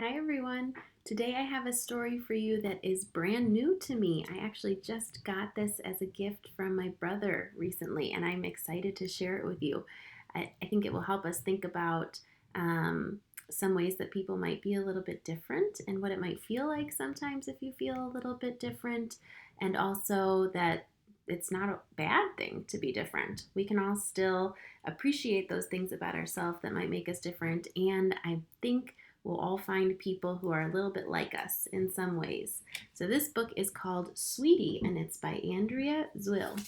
Hi everyone. Today I have a story for you that is brand new to me. I actually just got this as a gift from my brother recently, and I'm excited to share it with you. I think it will help us think about some ways that people might be a little bit different and what it might feel like sometimes if you feel a little bit different, and also that it's not a bad thing to be different. We can all still appreciate those things about ourselves that might make us different, and I think we'll all find people who are a little bit like us in some ways. So this book is called Sweety, and it's by Andrea Zuill.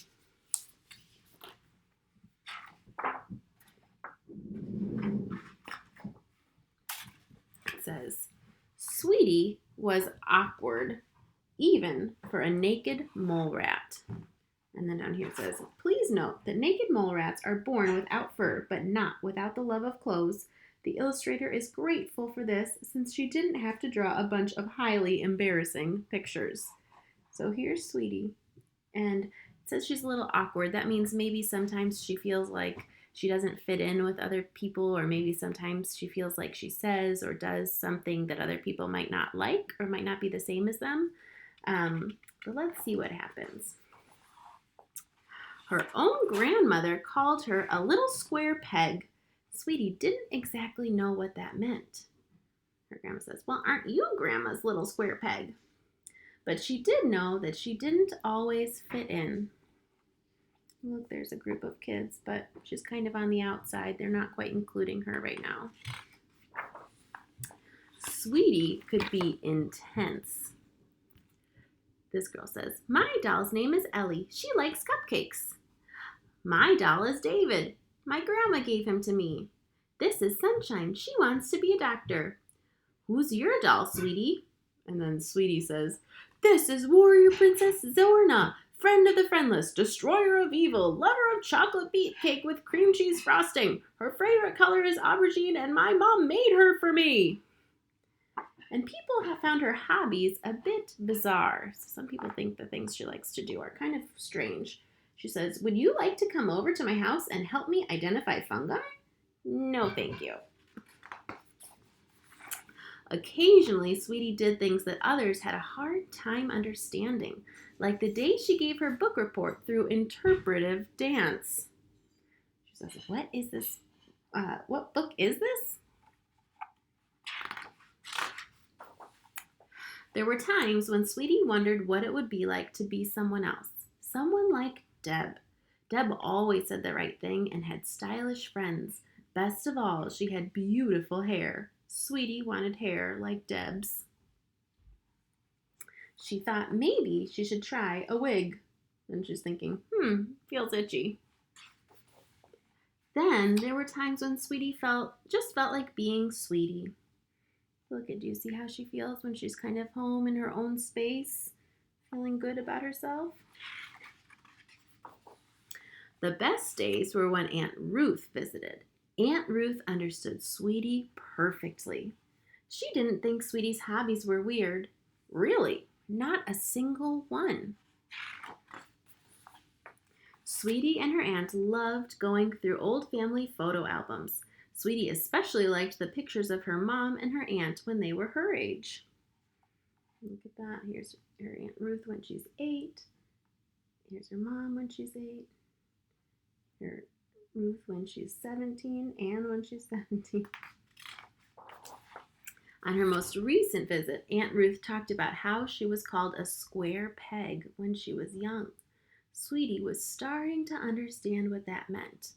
It says, Sweety was awkward, even for a naked mole rat. And then down here it says, please note that naked mole rats are born without fur, but not without the love of clothes. The illustrator is grateful for this since she didn't have to draw a bunch of highly embarrassing pictures. So here's Sweety, and it says she's a little awkward. That means maybe sometimes she feels like she doesn't fit in with other people, or maybe sometimes she feels like she says or does something that other people might not like or might not be the same as them. But let's see what happens. Her own grandmother called her a little square peg. Sweety didn't exactly know what that meant. Her grandma says, well, aren't you Grandma's little square peg? But she did know that she didn't always fit in. Look, there's a group of kids, but she's kind of on the outside. They're not quite including her right now. Sweety could be intense. This girl says, my doll's name is Ellie. She likes cupcakes. My doll is David. My grandma gave him to me. This is Sunshine. She wants to be a doctor. Who's your doll, Sweety? And then Sweety says, this is Warrior Princess Zorna, friend of the friendless, destroyer of evil, lover of chocolate beet cake with cream cheese frosting. Her favorite color is aubergine, and my mom made her for me. And people have found her hobbies a bit bizarre. Some people think the things she likes to do are kind of strange. She says, would you like to come over to my house and help me identify fungi? No, thank you. Occasionally, Sweety did things that others had a hard time understanding, like the day she gave her book report through interpretive dance. She says, what is this? What book is this? There were times when Sweety wondered what it would be like to be someone else, someone like Deb. Deb always said the right thing and had stylish friends. Best of all, she had beautiful hair. Sweety wanted hair like Deb's. She thought maybe she should try a wig. And she's thinking, feels itchy. Then there were times when Sweety just felt like being Sweety. Look, do you see how she feels when she's kind of home in her own space, feeling good about herself? The best days were when Aunt Ruth visited. Aunt Ruth understood Sweety perfectly. She didn't think Sweety's hobbies were weird. Really, not a single one. Sweety and her aunt loved going through old family photo albums. Sweety especially liked the pictures of her mom and her aunt when they were her age. Look at that. Here's her Aunt Ruth when she's 8. Here's her mom when she's 8. Her Ruth when she's 17 and when she's 17. On her most recent visit, Aunt Ruth talked about how she was called a square peg when she was young. Sweety was starting to understand what that meant.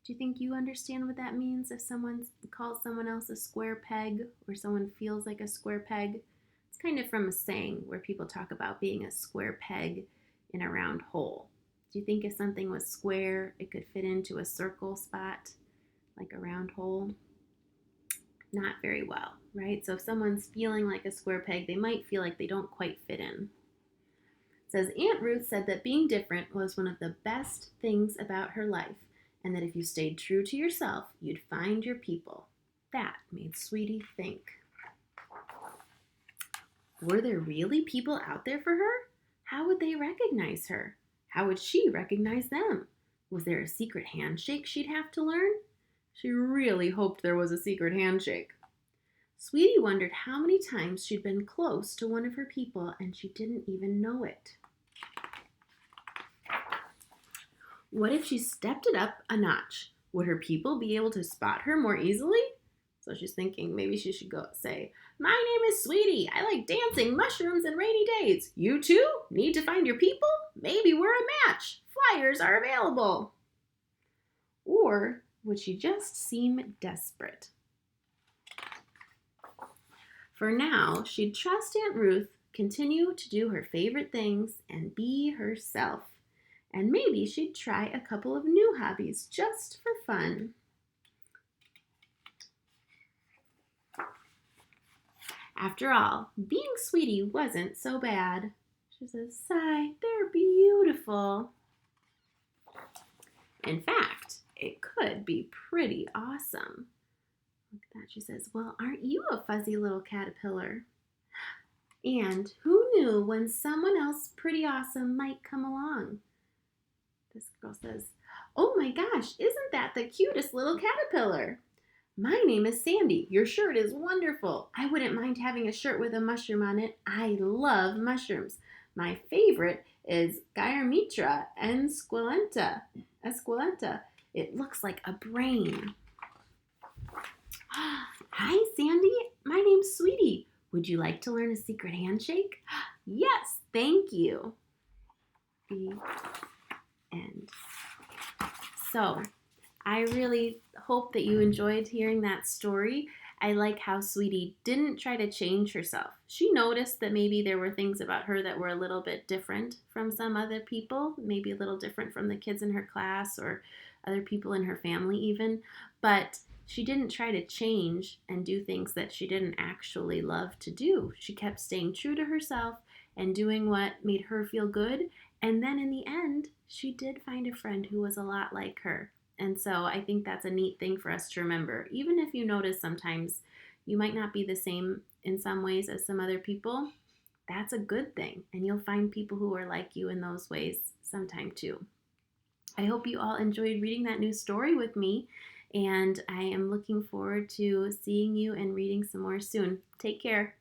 Do you think you understand what that means if someone calls someone else a square peg or someone feels like a square peg? It's kind of from a saying where people talk about being a square peg in a round hole. Do you think if something was square, it could fit into a circle spot, like a round hole? Not very well, right? So if someone's feeling like a square peg, they might feel like they don't quite fit in. It says, Aunt Ruth said that being different was one of the best things about her life, and that if you stayed true to yourself, you'd find your people. That made Sweety think. Were there really people out there for her? How would they recognize her? How would she recognize them? Was there a secret handshake she'd have to learn? She really hoped there was a secret handshake. Sweety wondered how many times she'd been close to one of her people and she didn't even know it. What if she stepped it up a notch? Would her people be able to spot her more easily? So she's thinking maybe she should go say, "My name is Sweety. I like dancing, mushrooms, and rainy days. You too? Need to find your people? Maybe we're a match. Flyers are available." Or would she just seem desperate? For now, she'd trust Aunt Ruth, continue to do her favorite things, and be herself. And maybe she'd try a couple of new hobbies just for fun. After all, being Sweety wasn't so bad. She says, "Sigh, they're beautiful." In fact, it could be pretty awesome. Look at that. She says, "Well, aren't you a fuzzy little caterpillar?" And who knew when someone else pretty awesome might come along? This girl says, "Oh my gosh, isn't that the cutest little caterpillar? My name is Sandy. Your shirt is wonderful. I wouldn't mind having a shirt with a mushroom on it. I love mushrooms. My favorite is Gyarmitra esculenta. It looks like a brain." "Hi, Sandy. My name's Sweety. Would you like to learn a secret handshake?" "Yes, thank you." The end. So, I really hope that you enjoyed hearing that story. I like how Sweety didn't try to change herself. She noticed that maybe there were things about her that were a little bit different from some other people, maybe a little different from the kids in her class or other people in her family even, but she didn't try to change and do things that she didn't actually love to do. She kept staying true to herself and doing what made her feel good, and then in the end, she did find a friend who was a lot like her. And so I think that's a neat thing for us to remember. Even if you notice sometimes you might not be the same in some ways as some other people, that's a good thing. And you'll find people who are like you in those ways sometime too. I hope you all enjoyed reading that new story with me. And I am looking forward to seeing you and reading some more soon. Take care.